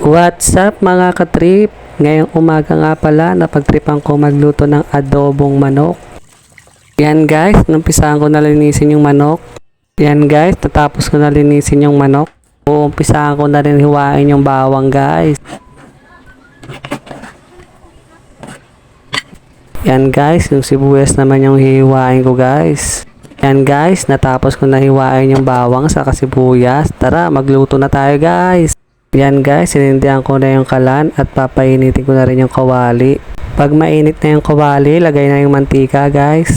What's up mga katrip? Ngayong umaga nga pala napagtripan ko magluto ng adobong manok. Yan guys, numpisaan ko na linisin yung manok. Yan guys, natapos ko na linisin yung manok. Uumpisaan ko na rin hiwain yung bawang guys. Yan guys, yung sibuyas naman yung hihiwain ko guys. Yan guys, natapos ko na hiwain yung bawang sa sibuyas. Tara, magluto na tayo guys. Yan guys, sinindihan ko na yung kalan at papainitin ko na rin yung kawali. Pag mainit na yung kawali, lagay na yung mantika guys.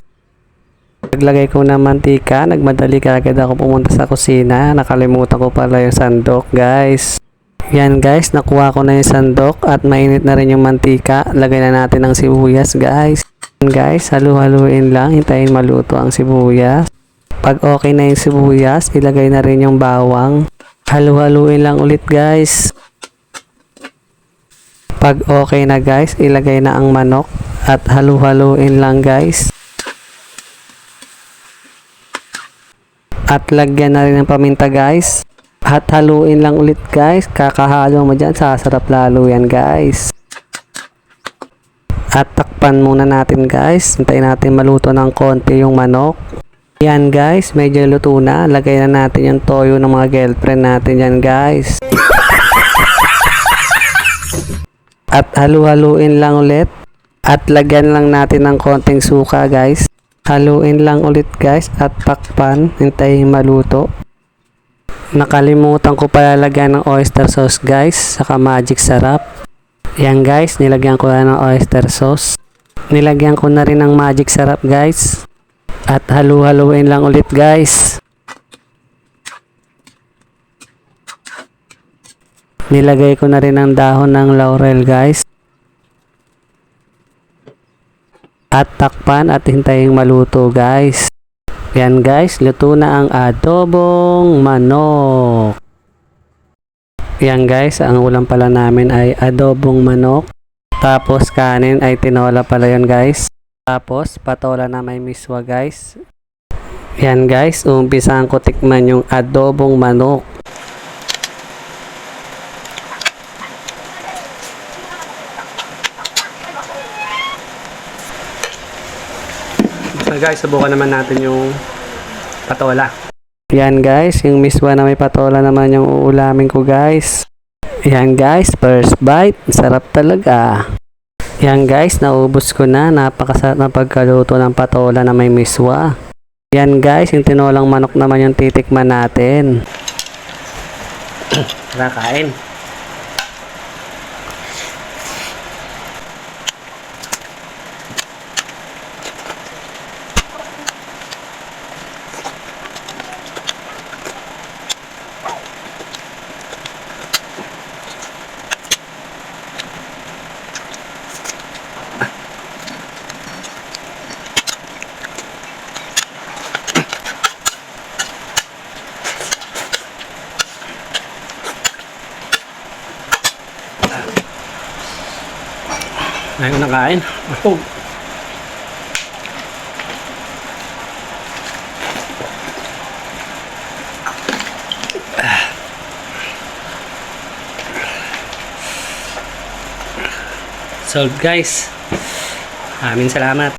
Paglagay ko ng mantika, nagmadali kagad ako pumunta sa kusina. Nakalimutan ko pala yung sandok guys. Yan guys, nakuha ko na yung sandok at mainit na rin yung mantika. Lagay na natin ang sibuyas guys. Yan guys, halu-haluin lang, hintayin maluto ang sibuyas. Pag okay na yung sibuyas, ilagay na rin yung bawang. Halu-haluin lang ulit guys. Pag okay na guys, ilagay na ang manok at halu-haluin lang guys. At lagyan na rin ng paminta guys. At haluin lang ulit guys. Kakahalo mo dyan, sasarap lalo yan guys. At takpan muna natin guys. Hintayin natin maluto ng konti yung manok. Yan guys, medyo luto na. Lagay na natin yung toyo ng mga girlfriend natin yan guys. At halu-haluin lang ulit. At lagyan lang natin ng konting suka guys. Haluin lang ulit guys at takpan. Hintayin maluto. Nakalimutan ko pala lagyan ng oyster sauce guys. Saka magic sarap. Yan guys, nilagyan ko na ng oyster sauce. Nilagyan ko na rin ng magic sarap guys. At halu-haluin lang ulit guys. Nilagay ko na rin ang dahon ng laurel guys. At takpan at hintayin maluto guys. Yan guys, luto na ang adobong manok. Yan guys, ang ulam pala namin ay adobong manok. Tapos kanin ay tinola pala yun guys. Tapos patola na may miswa guys. Yan guys, umpisaan ko tikman yung adobong manok. So guys, subukan naman natin yung patola. Yan guys, yung miswa na may patola naman yung uulamin ko guys. Yan guys, first bite, sarap talaga. Yan guys, naubos ko na. Napakasarap na pagkaluto ng patola na may miswa. Yan guys, yung tinolang manok naman yung titikman natin. Tara, kain. Ayaw na kain. Oh. So guys, salamat.